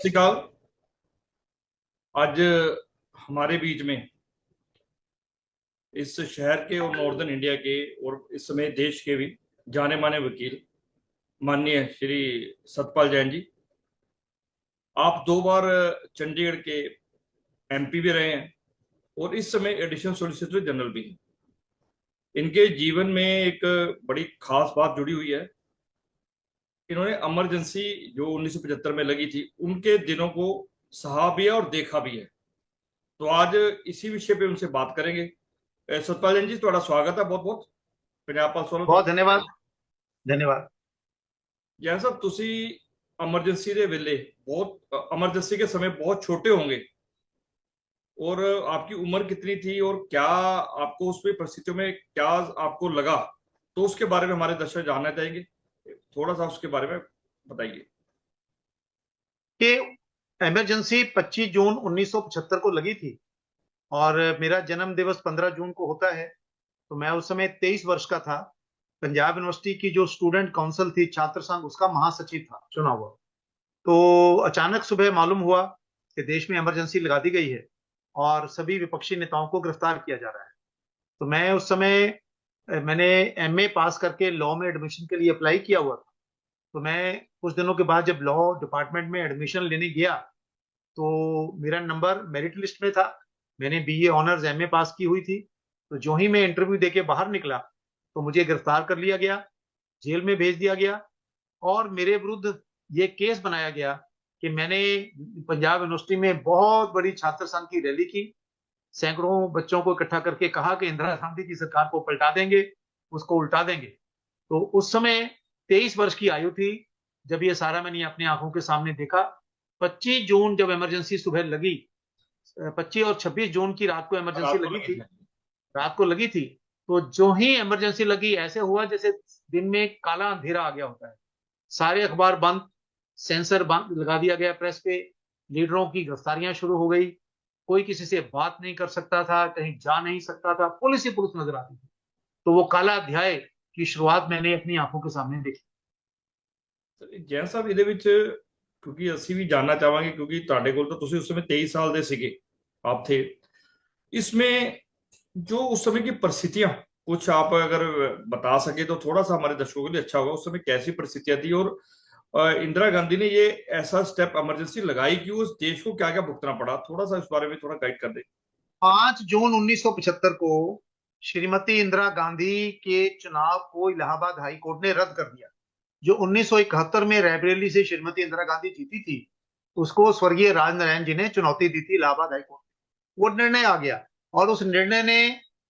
श्री अकाल। आज हमारे बीच में इस शहर के और नॉर्दर्न इंडिया के और इस समय देश के भी जाने माने वकील माननीय श्री सतपाल जैन जी, आप 2 बार चंडीगढ़ के एमपी भी रहे हैं और इस समय एडिशनल सॉलिसिटर जनरल भी हैं। इनके जीवन में एक बड़ी खास बात जुड़ी हुई है। इन्होंने इमरजेंसी जो 1975 में लगी थी उनके दिनों को सहा भी है और देखा भी है। तो आज इसी विषय पे उनसे बात करेंगे। सतपाल जैन जी, थोड़ा स्वागत है। बहुत बहुत पंजाब पुलिस वालों बहुत तरफ। धन्यवाद। धन्यवाद। जैन साहब, तुसी एमरजेंसी ਦੇ ਵੇਲੇ बहुत एमरजेंसी के समय बहुत छोटे होंगे, और आपकी उम्र कितनी थी और क्या आपको उस परिस्थितियों में क्या आपको लगा, तो उसके बारे में हमारे दर्शक जानना चाहेंगे। थोड़ा सा उसके बारे में बताइए कि इमरजेंसी 25 जून 1975 को लगी थी और मेरा जन्म दिवस 15 जून को होता है। तो मैं उस समय 23 वर्ष का था। पंजाब यूनिवर्सिटी की जो स्टूडेंट काउंसिल थी, छात्र संघ, उसका महासचिव था, चुना हुआ। तो अचानक सुबह मालूम हुआ कि देश में इमरजेंसी लगा दी गई है और सभी विपक्षी नेताओं को गिरफ्तार किया जा रहा है। तो मैं उस समय मैंने एमए पास करके लॉ में एडमिशन के लिए अप्लाई किया हुआ था। तो मैं कुछ दिनों के बाद जब लॉ डिपार्टमेंट में एडमिशन लेने गया तो मेरा नंबर मेरिट लिस्ट में था। मैंने बीए ऑनर्स एमए पास की हुई थी। तो जो ही मैं इंटरव्यू देके बाहर निकला तो मुझे गिरफ्तार कर लिया गया, जेल में भेज दिया गया और मेरे विरुद्ध ये केस बनाया गया कि मैंने पंजाब यूनिवर्सिटी में बहुत बड़ी छात्र संघ की रैली की, सैकड़ों बच्चों को इकट्ठा करके कहा कि इंदिरा गांधी की सरकार को पलटा देंगे, उसको उल्टा देंगे। तो उस समय 23 वर्ष की आयु थी जब ये सारा मैंने अपनी आंखों के सामने देखा। 25 जून जब इमरजेंसी सुबह लगी, 25 और 26 जून की रात को इमरजेंसी रात को लगी लगे थी। थे। रात को लगी थी। तो जो ही इमरजेंसी लगी ऐसे हुआ जैसे दिन में काला अंधेरा आ गया होता है। सारे अखबार बंद, सेंसर बंद लगा दिया गया प्रेस पे, लीडरों की गिरफ्तारियां शुरू हो गई। कोई किसी से बात नहीं कर सकता था, कहीं जा नहीं सकता था, पुलिस ही पुलिस नजर आती थी। तो वो काला अध्याय की शुरुआत मैंने अपनी आंखों के सामने देखी। ਜੈਨ ਸਾਹਿਬ, ਇਹਦੇ ਵਿੱਚ ਕਿਉਂਕਿ ਅਸੀਂ ਵੀ जानना चाहेंगे, क्योंकि ਤੁਹਾਡੇ ਕੋਲ तो ਤੁਸੀਂ उस समय 23 साल ਦੇ ਸੀਗੇ, आप थे इसमें, जो उस समय की परिस्थितियां कुछ आप अगर बता सके तो थोड़ा सा हमारे दर्शकों के लिए अच्छा होगा। उस समय कैसी परिस्थितियां थी और इंदिरा गांधी ने ये ऐसा स्टेप इमरजेंसी लगाई कि उस देश को क्या क्या भुगतना पड़ा, थोड़ा सा इस बारे में थोड़ा गाइड कर दे। 5 जून 1975 को श्रीमती इंदिरा गांधी के चुनाव को इलाहाबाद हाई कोर्ट ने रद्द कर दिया। जो 1971 में रायबरेली से श्रीमती इंदिरा गांधी जीती थी, उसको स्वर्गीय राजनारायण जी ने चुनौती दी थी इलाहाबाद हाई कोर्ट। वो निर्णय आ गया और उस निर्णय ने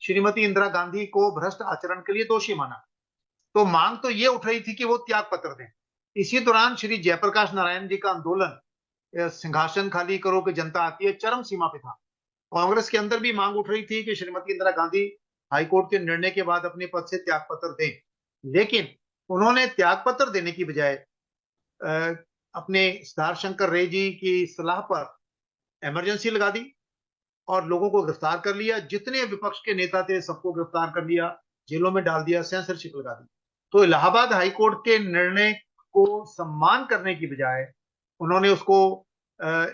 श्रीमती इंदिरा गांधी को भ्रष्ट आचरण के लिए दोषी माना। तो मांग तो ये उठ रही थी कि वो त्याग पत्र दें। इसी दौरान श्री जयप्रकाश नारायण जी का आंदोलन, सिंहासन खाली करो कि जनता आती है, चरम सीमा पे था। कांग्रेस के अंदर भी मांग उठ रही थी कि श्रीमती इंदिरा गांधी हाईकोर्ट के निर्णय के बाद अपने पद से त्याग पत्र दें। लेकिन उन्होंने त्याग पत्र देने की बजाय अपने सिद्धार्थ शंकर रे जी की सलाह पर इमरजेंसी लगा दी और लोगों को गिरफ्तार कर लिया। जितने विपक्ष के नेता थे सबको गिरफ्तार कर लिया, जेलों में डाल दिया, सेंसरशिप लगा दी। तो इलाहाबाद हाईकोर्ट के निर्णय को सम्मान करने की बजाय उन्होंने उसको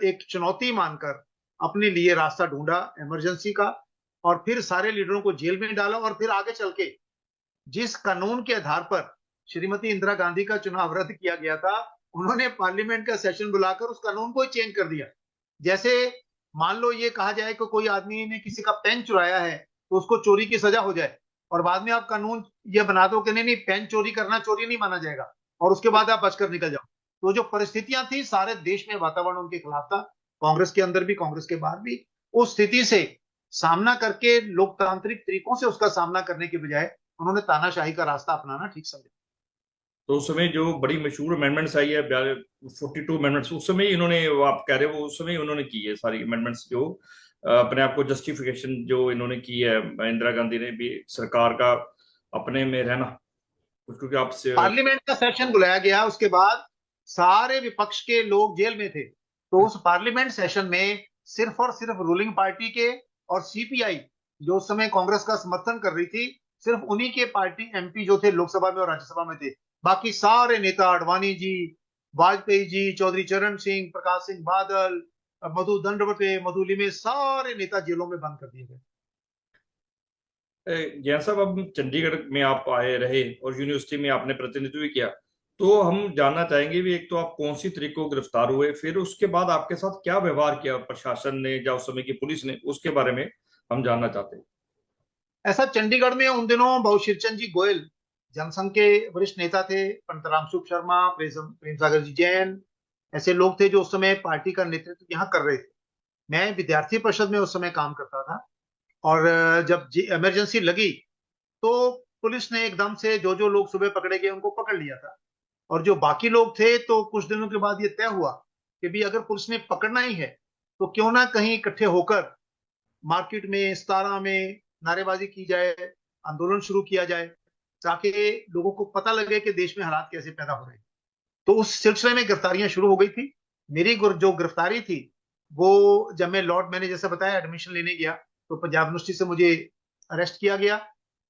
एक चुनौती मानकर अपने लिए रास्ता ढूंढा इमरजेंसी का, और फिर सारे लीडरों को जेल में डाला। और फिर आगे चल के जिस कानून के आधार पर श्रीमती इंदिरा गांधी का चुनाव रद्द किया गया था, उन्होंने पार्लियामेंट का सेशन बुलाकर उस कानून को चेंज कर दिया। जैसे मान लो ये कहा जाए कि कोई आदमी ने किसी का पेन चुराया है तो उसको चोरी की सजा हो जाए, और बाद में आप कानून ये बना दो कि नहीं नहीं, पेन चोरी करना चोरी नहीं माना जाएगा, और उसके बाद आप बचकर निकल जाओ। तो जो परिस्थितियां थी, सारे देश में वातावरण उनके खिलाफ था, कांग्रेस के अंदर भी कांग्रेस के बाहर भी। उस स्थिति से सामना करके लोकतांत्रिक तरीकों से उसका सामना करने के बजाय उन्होंने तानाशाही का रास्ता अपनाना ठीक समझा। तो उस समय जो बड़ी मशहूर अमेंडमेंट्स आई है, 42 अमेंडमेंट्स, उस समय इन्होंने, वो आप कह रहे हो, वो उस समय उन्होंने की है सारी अमेंडमेंट्स, जो अपने आप को जस्टिफिकेशन जो इन्होंने की है इंदिरा गांधी ने भी सरकार का अपने में रहना, क्योंकि आपसे। पार्लियामेंट का सेशन बुलाया गया, उसके बाद सारे विपक्ष के लोग जेल में थे। तो उस पार्लियामेंट सेशन में सिर्फ और सिर्फ रूलिंग पार्टी के और सीपीआई, जो उस समय कांग्रेस का समर्थन कर रही थी, सिर्फ उन्हीं के पार्टी एमपी जो थे लोकसभा में और राज्यसभा में थे। बाकी सारे नेता, अडवाणी जी, वाजपेयी जी, चौधरी चरण सिंह, प्रकाश सिंह बादल, मधु दंडवते, मधु लिमे, सारे नेता जेलों में बंद कर दिए गए। जैन साहब, अब चंडीगढ़ में आप आए रहे और यूनिवर्सिटी में आपने प्रतिनिधित्व भी किया, तो हम जानना चाहेंगे भी, एक तो आप कौन सी तरीकों गिरफ्तार हुए, फिर उसके बाद आपके साथ क्या व्यवहार किया प्रशासन ने या उस समय की पुलिस ने, उसके बारे में हम जानना चाहते हैं। ऐसा चंडीगढ़ में उन दिनों बहुशीरचंद जी गोयल जनसंघ के वरिष्ठ नेता थे, पंडित रामसुख शर्मा, प्रेम सागर जी जैन, ऐसे लोग थे जो उस समय पार्टी का नेतृत्व यहाँ कर रहे थे। मैं विद्यार्थी परिषद में उस समय काम करता था, और जब इमरजेंसी लगी तो पुलिस ने एकदम से जो जो लोग सुबह पकड़े गए उनको पकड़ लिया था। और जो बाकी लोग थे, तो कुछ दिनों के बाद ये तय हुआ कि भी अगर पुलिस ने पकड़ना ही है तो क्यों ना कहीं इकट्ठे होकर मार्केट में, सतारा में नारेबाजी की जाए, आंदोलन शुरू किया जाए, ताकि लोगों को पता लगे कि देश में हालात कैसे पैदा हो रहे हैं। तो उस सिलसिले में गिरफ्तारियां शुरू हो गई थी। मेरी जो गिरफ्तारी थी, वो जब मैं लॉर्ड, मैंने जैसे बताया, एडमिशन लेने गया, तो पंजाब यूनिवर्सिटी से मुझे अरेस्ट किया गया,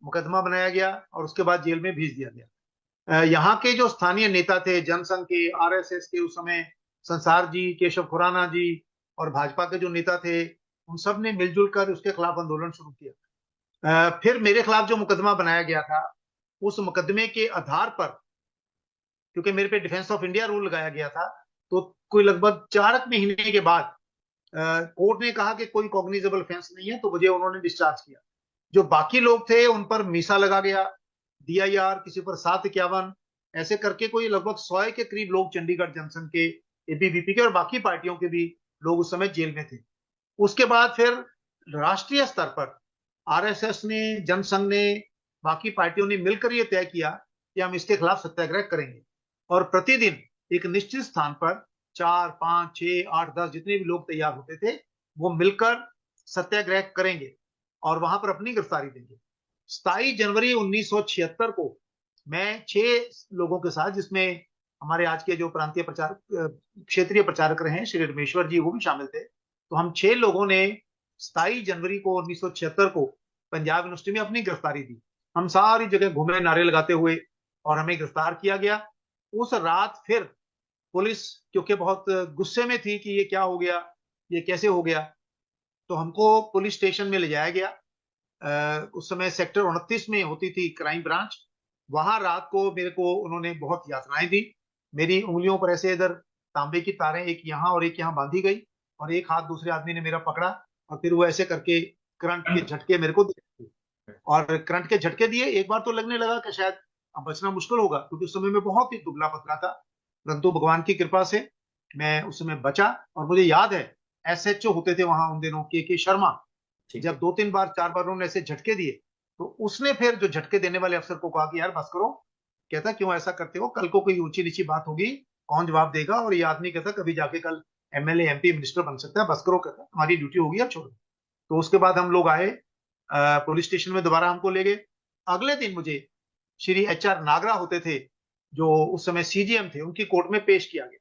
मुकदमा बनाया गया और उसके बाद जेल में भेज दिया गया। यहाँ के जो स्थानीय नेता थे, जनसंघ के, आरएसएस के उस समय संसार जी, केशव खुराना जी, और भाजपा के जो नेता थे, उन सब ने मिलजुल कर उसके खिलाफ आंदोलन शुरू किया। फिर मेरे खिलाफ जो मुकदमा बनाया गया था, उस मुकदमे के आधार पर, क्योंकि मेरे पे डिफेंस ऑफ इंडिया रूल लगाया गया था, तो कोई लगभग 4 महीने के बाद कोर्ट ने कहा कि कोई कॉग्निजेबल ऑफेंस नहीं है, तो मुझे उन्होंने डिस्चार्ज किया। जो बाकी लोग थे उन पर मीसा लगा गया, डीआईआर, किसी पर 751, ऐसे करके कोई लगभग 100 के करीब लोग चंडीगढ़ जनसंघ के, एबीवीपी के और बाकी पार्टियों के भी लोग उस समय जेल में थे। उसके बाद फिर राष्ट्रीय स्तर पर आरएसएस ने, जनसंघ ने, बाकी पार्टियों ने मिलकर यह तय किया कि हम इसके खिलाफ सत्याग्रह करेंगे। और प्रतिदिन एक निश्चित स्थान पर 4, 5, 6, 8, 10 जितने भी लोग तैयार होते थे, वो मिलकर सत्याग्रह करेंगे और वहां पर अपनी गिरफ्तारी देंगे। 27 जनवरी 1976 को मैं 6 लोगों के साथ, जिसमें हमारे आज के जो प्रांतीय प्रचारक, क्षेत्रीय प्रचारक रहे हैं, श्री रमेश्वर जी, वो भी शामिल थे, तो हम 6 लोगों ने 27 जनवरी को 1976 को पंजाब यूनिवर्सिटी में अपनी गिरफ्तारी दी। हम सारी जगह घूमे नारे लगाते हुए, और हमें गिरफ्तार किया गया। उस रात फिर पुलिस, क्योंकि बहुत गुस्से में थी कि ये क्या हो गया, ये कैसे हो गया, तो हमको पुलिस स्टेशन में ले जाया गया। उस समय सेक्टर 29 में होती थी क्राइम ब्रांच। वहां रात को मेरे को उन्होंने बहुत यातनाएं दी। मेरी उंगलियों पर ऐसे इधर तांबे की तारें, एक यहाँ और एक यहाँ बांधी गई, और एक हाथ दूसरे आदमी ने मेरा पकड़ा, और फिर वो ऐसे करके करंट के झटके मेरे को दिए, और करंट के झटके दिए। एक बार तो लगने लगा कि शायद अब बचना मुश्किल होगा, क्योंकि उस समय मैं बहुत ही दुबला पतला था, परंतु भगवान की कृपा से मैं उस समय बचा। और मुझे याद है, एसएचओ होते थे वहां उन दिनों, के शर्मा, ठीक जब है। 2, 3 बार, 4 बार उन्होंने ऐसे झटके दिए, तो उसने फिर जो झटके देने वाले अफसर को कहा कि यार बस करो। कहता क्यों ऐसा करते हो, कल को कोई ऊंची नीची बात होगी, कौन जवाब देगा, और ये आदमी कहता कभी जाके कल एमएलए, एमपी, मिनिस्टर बन सकता है, बस करो। कहता हमारी ड्यूटी होगी, अब छोड़ो। तो उसके बाद हम लोग आए, पुलिस स्टेशन में दोबारा हमको ले गए। अगले दिन मुझे श्री एचआर नागरा होते थे, जो उस समय सीजीएम थे, उनकी कोर्ट में पेश किया गया।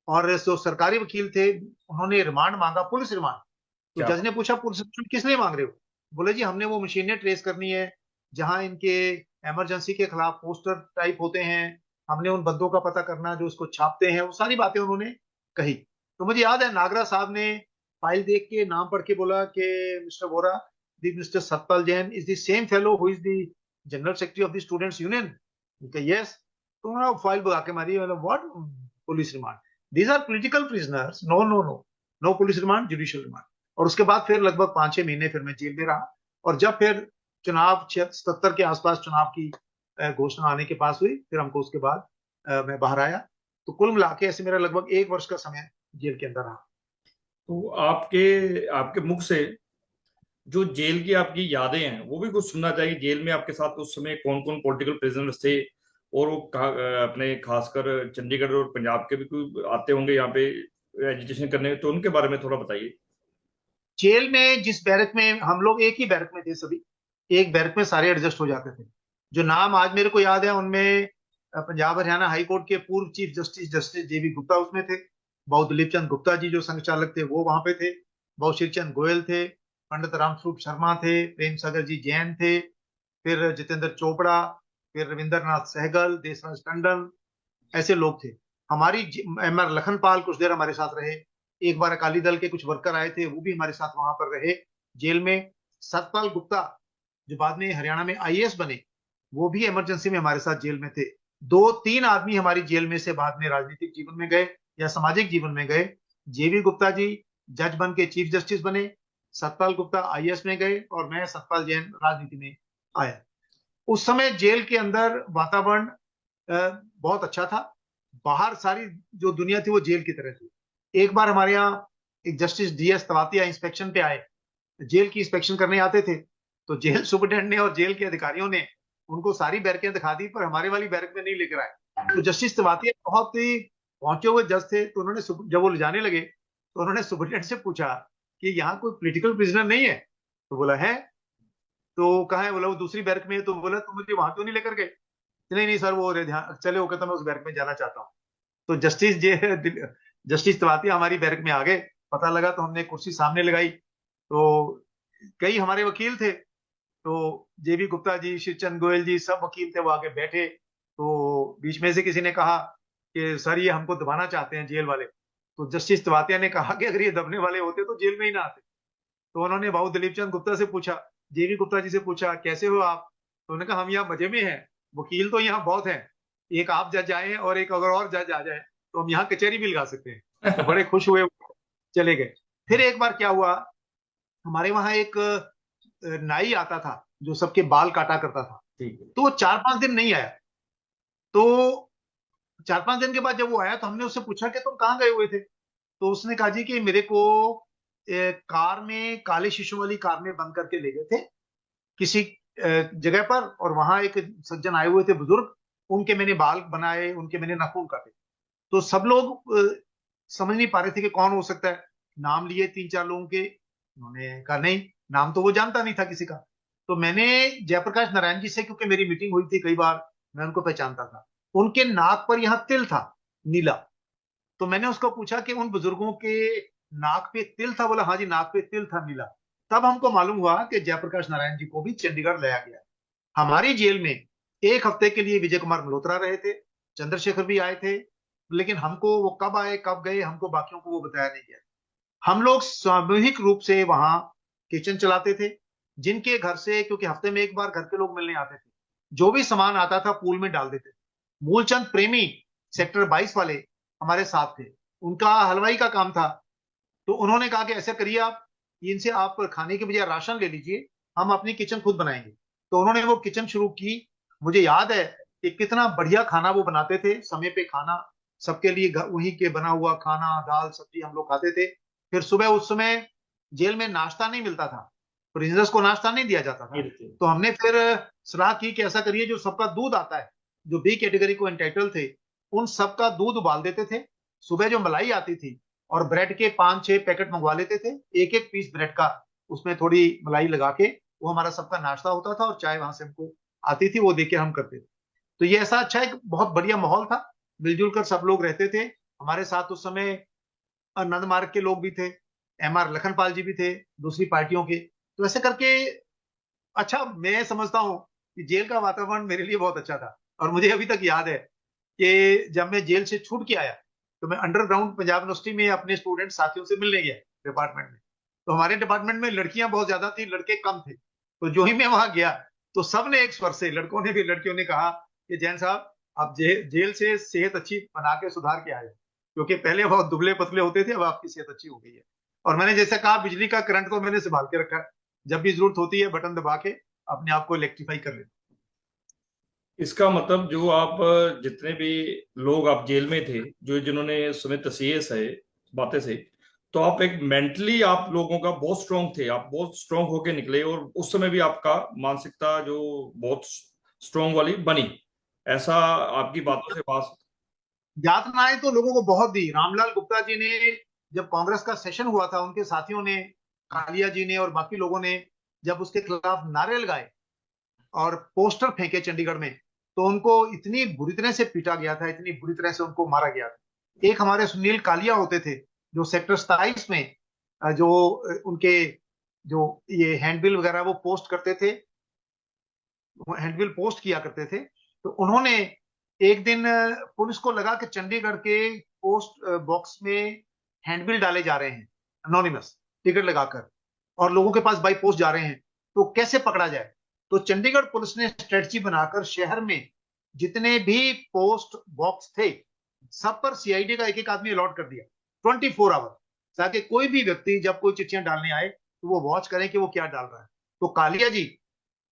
और जो सरकारी वकील थे, उन्होंने रिमांड मांगा, पुलिस रिमांड। तो क्या? जज ने पूछा पुलिस रिमांड किस लिए मांग रहे हो? बोले जी हमने वो मशीनें ट्रेस करनी है जहां इनके इमरजेंसी के खिलाफ पोस्टर टाइप होते हैं, हमने उन बंदों का पता करना जो उसको छापते हैं, वो सारी बातें उन्होंने कही। तो मुझे याद है नागरा साहब ने फाइल देख के नाम पढ़ के बोला कि mister Vora, the mister Satpal Jain is the same fellow who is the general secretary of the students union. Yes. तो उन्होंने फाइल भगा के मारी, मतलब what, police remand, these are political prisoners, no no no, no police remand, judicial remand. और उसके बाद फिर लगभग 5-6 महीने फिर मैं जेल में रहा। और जब फिर चुनाव 77 के आसपास चुनाव की घोषणा आने के पास हुई, फिर हमको उसके बाद मैं बाहर आया। तो कुल मिला के ऐसे मेरा लगभग 1 वर्ष का समय जेल के अंदर रहा। तो आपके आपके मुख से जो जेल की आपकी यादें हैं वो भी कुछ सुनना चाहिए। जेल में आपके साथ उस समय कौन कौन पॉलिटिकल प्रिजनर्स थे, और वो अपने खासकर चंडीगढ़ और पंजाब के भी कोई आते होंगे यहाँ पे एजुकेशन करने, तो उनके बारे में थोड़ा बताइए। जेल में जिस बैरक में हम लोग, एक ही बैरक में थे सभी, एक बैरक में सारे एडजस्ट हो जाते थे। जो नाम आज मेरे को याद है उनमें पंजाब हरियाणा हाई कोर्ट के पूर्व चीफ जस्टिस जस्टिस जेबी गुप्ता उसमें थे, भाऊ दिलीप चंद गुप्ता जी जो संघ चालक थे वो वहां पे थे, भाऊ श्रीचंद गोयल थे, पंडित रामस्वरूप शर्मा थे, प्रेम सागर जी जैन थे, फिर जितेंद्र चोपड़ा, फिर रविंद्र नाथ सहगल, देशराज टंडन, ऐसे लोग थे। हमारी एमआर लखनपाल कुछ देर हमारे साथ रहे। एक बार अकाली दल के कुछ वर्कर आए थे, वो भी हमारे साथ वहां पर रहे जेल में। सतपाल गुप्ता जो बाद में हरियाणा में आईएएस बने, वो भी इमरजेंसी में हमारे साथ जेल में थे। 2-3 आदमी हमारी जेल में से बाद में राजनीतिक जीवन में गए या सामाजिक जीवन में गए। जेबी गुप्ता जी जज बन के चीफ जस्टिस बने, सतपाल गुप्ता आईएएस में गए, और मैं सतपाल जैन राजनीति में आया। उस समय जेल के अंदर वातावरण बहुत अच्छा था। बाहर सारी जो दुनिया थी वो जेल की तरह थी। एक बार हमारे यहाँ एक जस्टिस डीएस तवातिया इंस्पेक्शन पे आए, जेल की इंस्पेक्शन करने आते थे। तो जेल सुपरिटेंडेंट ने और जेल के अधिकारियों ने उनको सारी बैरकें दिखा दी, पर हमारे वाली बैरक में नहीं लेकर आए। तो जस्टिस तवातिया बहुत ही पहुंचे हुए जज थे, तो उन्होंने जब वो ले जाने लगे तो उन्होंने सुपरिटेंडेंट से पूछा कि यहाँ कोई पॉलिटिकल प्रिजनर नहीं है? तो बोला है। तो कहा है? बोला वो दूसरी बैरक में है। तो बोला तुम मुझे वहां क्यों नहीं लेकर गए? नहीं नहीं सर, वो ध्यान चले, वो कहता मैं उस बैरक में जाना चाहता हूँ। तो जस्टिस तवातिया हमारी बैरक में आ गए। पता लगा तो हमने कुर्सी सामने लगाई। तो कई हमारे वकील थे, तो जेबी गुप्ता जी, श्रीचंद गोयल जी, सब वकील थे, वो आके बैठे। तो बीच में से किसी ने कहा कि सर ये हमको दबाना चाहते हैं जेल वाले। तो जस्टिस तवातिया ने कहा कि अगर ये दबने वाले होते तो जेल में ही ना आते। तो उन्होंने भाऊ दिलीप चंद गुप्ता से पूछा, जेबी गुप्ता जी से पूछा, कैसे हो आप? तो उन्होंने कहा हम यहाँ मजे में हैं, वकील तो यहाँ बहुत हैं, एक आप जज आए हैं और एक अगर और जज आ जाए तो हम यहाँ कचहरी भी लगा सकते हैं। तो बड़े खुश हुए, चले गए। फिर एक बार क्या हुआ, हमारे वहां एक नाई आता था जो सबके बाल काटा करता था। ठीक है। तो वो 4-5 दिन नहीं आया। तो 4-5 दिन के बाद जब वो आया तो हमने उससे पूछा कि तुम कहाँ गए हुए थे? तो उसने कहा जी कि मेरे को कार में, काले शीशों वाली कार में बंद करके ले गए थे किसी जगह पर, और वहां एक सज्जन आए हुए थे बुजुर्ग, उनके मैंने बाल बनाए, उनके मैंने नाखून काटे। तो सब लोग समझ नहीं पा रहे थे कि कौन हो सकता है। नाम लिए 3-4 लोगों के, उन्होंने कहा नहीं, नाम तो वो जानता नहीं था किसी का। तो मैंने जयप्रकाश नारायण जी से, क्योंकि मेरी मीटिंग हुई थी कई बार, मैं उनको पहचानता था। उनके नाक पर यहाँ तिल था, नीला। तो मैंने उसको पूछा कि उन बुजुर्गों के नाक पे तिल था? बोला हाँ जी, नाक पे तिल था नीला। तब हमको मालूम हुआ कि जयप्रकाश नारायण जी को भी चंडीगढ़ लाया गया। हमारी जेल में एक हफ्ते के लिए विजय कुमार मल्होत्रा रहे थे, चंद्रशेखर भी आए थे, लेकिन हमको वो कब आए कब गए हमको बाकियों को वो बताया नहीं गया। हम लोग सामूहिक रूप से वहां किचन चलाते थे, जिनके घर से, क्योंकि हफ्ते में एक बार घर के लोग मिलने आते थे, जो भी सामान आता था पूल में डाल देते थे। मूलचंद प्रेमी सेक्टर 22 वाले हमारे साथ थे, उनका हलवाई का काम था। तो उन्होंने कहा कि ऐसा करिए, आप इनसे आप खाने के बजाय राशन ले लीजिए, हम अपनी किचन खुद बनाएंगे। तो उन्होंने वो किचन शुरू की। मुझे याद है कि कितना बढ़िया खाना वो बनाते थे, समय पे खाना सबके लिए, वहीं के बना हुआ खाना, दाल सब्जी हम लोग खाते थे। फिर सुबह, उस समय जेल में नाश्ता नहीं मिलता था, प्रिजनर्स को नाश्ता नहीं दिया जाता था। तो हमने फिर सलाह की कि ऐसा करिए, जो सबका दूध आता है, जो बी कैटेगरी को एंटाइटल थे, उन सबका दूध उबाल देते थे। सुबह जो मलाई आती थी, और ब्रेड के 5-6 पैकेट मंगवा लेते थे, एक एक पीस ब्रेड का, उसमें थोड़ी मलाई लगा के, वो हमारा सबका नाश्ता होता था, और चाय वहां से हमको आती थी, वो देके हम करते थे। तो ये ऐसा अच्छा एक बहुत बढ़िया माहौल था, मिलजुल कर सब लोग रहते थे। हमारे साथ उस समय नंद मार्ग के लोग भी थे, एमआर लखनपाल जी भी थे दूसरी पार्टियों के। तो ऐसे करके, अच्छा, मैं समझता हूँ कि जेल का वातावरण मेरे लिए बहुत अच्छा था। और मुझे अभी तक याद है कि जब मैं जेल से छूट के आया, तो मैं अंडरग्राउंड पंजाब यूनिवर्सिटी में अपने स्टूडेंट साथियों से मिलने गया डिपार्टमेंट में। तो हमारे डिपार्टमेंट में लड़कियां बहुत ज्यादा थी, लड़के कम थे। तो जो ही मैं वहां गया, तो सबने एक स्वर से, लड़कों ने भी लड़कियों ने कहा कि जैन साहब, आप जेल से सेहत अच्छी बना के सुधार के आए हो, क्योंकि पहले बहुत दुबले पतले होते थे, अब आपकी सेहत अच्छी हो गई है। और मैंने जैसे कहा, बिजली का करंट तो मैंने संभाल के रखा है, जब भी जरूरत होती है बटन दबा के अपने आप को इलेक्ट्रीफाई कर लेते। इसका मतलब जो आप जितने भी लोग आप जेल में थे, जो जिन्होंने सुने तसीहे से बातें से, तो आप एक मेंटली आप लोगों का बहुत स्ट्रांग थे, आप बहुत स्ट्रांग होके निकले, और उस समय भी आपका मानसिकता जो बहुत स्ट्रांग वाली बनी, ऐसा आपकी बातों से बात। यातनाएं तो लोगों को बहुत दी। रामलाल गुप्ता जी ने, जब कांग्रेस का सेशन हुआ था, उनके साथियों ने, कालिया जी ने और बाकी लोगों ने जब उसके खिलाफ नारे लगाए और पोस्टर फेंके चंडीगढ़ में, तो उनको इतनी बुरी तरह से पीटा गया था, इतनी बुरी तरह से उनको मारा गया था। एक हमारे सुनील कालिया होते थे, जो सेक्टर 27 में जो उनके जो ये हैंडबिल वगैरह वो पोस्ट करते थे, हैंडबिल पोस्ट किया करते थे। तो उन्होंने एक दिन पुलिस को लगा कि चंडीगढ़ के पोस्ट बॉक्स में हैंडबिल डाले जा रहे हैं अनोनिमस टिकट लगाकर, और लोगों के पास बाई पोस्ट जा रहे हैं, तो कैसे पकड़ा जाए। तो चंडीगढ़ पुलिस ने स्ट्रेटजी बनाकर शहर में जितने भी पोस्ट बॉक्स थे सब पर सीआईडी का एक एक आदमी अलॉट कर दिया 24 आवर, ताकि कोई भी व्यक्ति जब कोई चिट्ठियां डालने आए तो वो वॉच करें कि वो क्या डाल रहा है। तो कालिया जी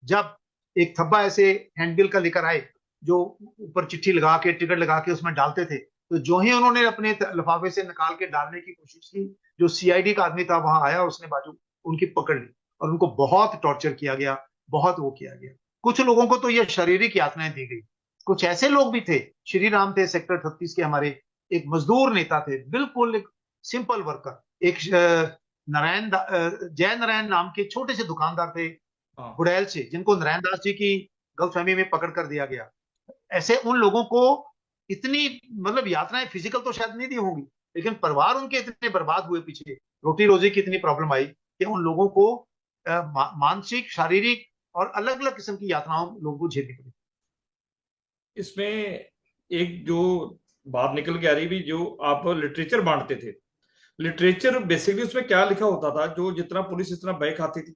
जब एक थब्बा ऐसे हैंडबिल का लेकर आए जो ऊपर चिट्ठी लगा के टिकट लगा के उसमें डालते थे, तो जो ही उन्होंने अपने लिफाफे से निकाल के डालने की कोशिश की, जो सीआईडी का आदमी था वहां आया, उसने बाजू उनकी पकड़ ली और उनको बहुत टॉर्चर किया गया, बहुत वो किया गया। कुछ लोगों को तो ये शारीरिक यातनाएं दी गई। कुछ ऐसे लोग भी थे, श्री राम थे सेक्टर 36 के हमारे, एक मजदूर नेता थे, बिल्कुल एक सिंपल वर्कर, एक जय नारायण नाम के छोटे से दुकानदार थे हाँ। बुड़ैल से, जिनको नारायण दास जी की गलतफहमी में पकड़ कर दिया गया। ऐसे उन लोगों को इतनी मतलब यातनाएं फिजिकल तो शायद नहीं दी होंगी, लेकिन परिवार उनके इतने बर्बाद हुए, पीछे रोटी रोजी की इतनी प्रॉब्लम आई कि उन लोगों को मानसिक, शारीरिक और अलग अलग किस्म की यातनाओं लोगों को झेलनी पड़ी। इसमें एक जो बात निकल के आ रही भी, जो आप लिटरेचर बांटते थे, लिटरेचर बेसिकली उसमें क्या लिखा होता था जो जितना पुलिस इतना बह खाती थी?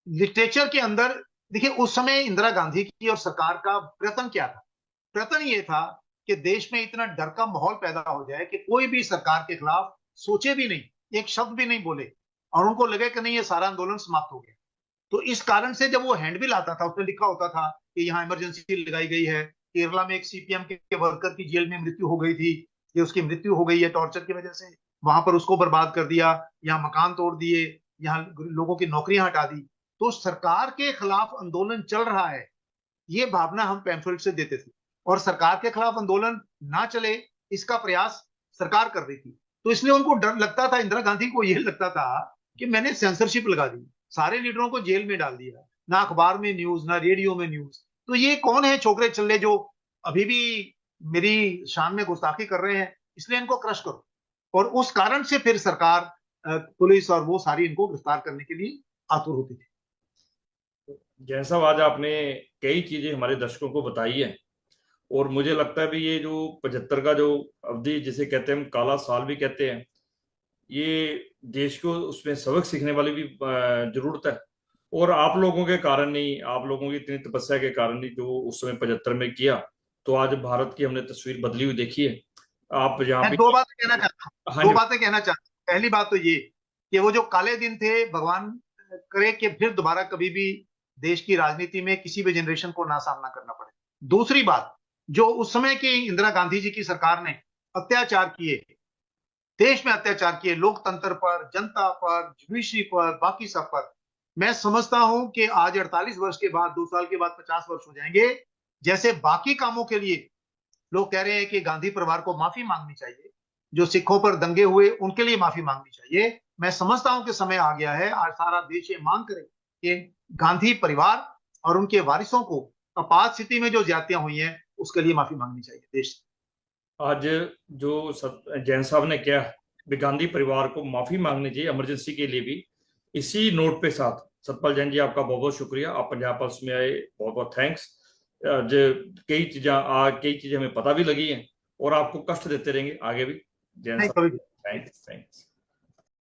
लिटरेचर के अंदर देखिए, उस समय इंदिरा गांधी की और सरकार का प्रयत्न क्या था। प्रयत्न ये था कि देश में इतना डर का माहौल पैदा हो जाए कि कोई भी सरकार के खिलाफ सोचे भी नहीं, एक शब्द भी नहीं बोले, और उनको लगे कि नहीं ये सारा आंदोलन समाप्त हो गया। तो इस कारण से जब वो हैंडबिल आता था उसमें लिखा होता था कि यहाँ इमरजेंसी लगाई गई है, केरला में एक सीपीएम के वर्कर की जेल में मृत्यु हो गई थी, कि उसकी मृत्यु हो गई है टॉर्चर की वजह से, वहां पर उसको बर्बाद कर दिया, यहाँ मकान तोड़ दिए, यहाँ लोगों की नौकरियां हटा दी। तो सरकार के खिलाफ आंदोलन चल रहा है, ये भावना हम पैम्फलेट से देते थे, और सरकार के खिलाफ आंदोलन ना चले इसका प्रयास सरकार कर रही थी। तो इसलिए उनको डर लगता था, इंदिरा गांधी को यह लगता था कि मैंने सेंसरशिप लगा दी, सारे लीडरों को जेल में डाल दिया, ना अखबार में न्यूज ना रेडियो में न्यूज, तो ये कौन है छोकरे चल्ले जो अभी भी मेरी शान में गुस्ताखी कर रहे हैं, इसलिए इनको क्रश करो। और उस कारण से फिर सरकार, पुलिस और वो सारी इनको गिरफ्तार करने के लिए आतुर होती थी। जैसा आज आपने कई चीजें हमारे दर्शकों को बताई है, और मुझे लगता है भी ये जो 75 का जो अवधि जिसे कहते हैं, हम काला साल भी कहते हैं, ये देश को उसमें सबक सीखने वाली भी जरूरत है। और आप लोगों के कारण नहीं, आप लोगों की इतनी तपस्या के कारण नहीं, जो उस समय 75 में किया, तो आज भारत की हमने तस्वीर बदली हुई देखी है। आप जहाँ मैं भी। दो बातें कहना चाहता हूँ, हाँ दो जी। बातें कहना चाहता हूँ। पहली बात तो ये कि वो जो काले दिन थे, भगवान करे कि फिर दोबारा कभी भी देश की राजनीति में किसी भी जनरेशन को ना सामना करना पड़े। दूसरी बात, जो उस समय की इंदिरा गांधी जी की सरकार ने अत्याचार किए, देश में अत्याचार किए, लोकतंत्र पर, जनता पर, जुडिशरी पर, बाकी सब पर, मैं समझता हूं कि आज 48 वर्ष के बाद, 2 साल के बाद 50 वर्ष हो जाएंगे, जैसे बाकी कामों के लिए लोग कह रहे हैं कि गांधी परिवार को माफी मांगनी चाहिए, जो सिखों पर दंगे हुए उनके लिए माफी मांगनी चाहिए, मैं समझता हूं कि समय आ गया है आज सारा देश ये मांग करे कि गांधी परिवार और उनके वारिसों को आपात स्थिति में जो ज्यादतियां हुई हैं उसके लिए माफी मांगनी चाहिए देश से। आज जो जैन साहब ने किया भी, गांधी परिवार को माफी मांगनी चाहिए इमरजेंसी के लिए भी। इसी नोट पे साथ सतपाल जैन जी, आपका बहुत बहुत शुक्रिया, आप पंजाब पल्स में आए, बहुत बहुत थैंक्स। आज कई चीजें हमें पता भी लगी हैं, और आपको कष्ट देते रहेंगे आगे भी। जैन नहीं साहब, कभी थैंक्स थैंक्स।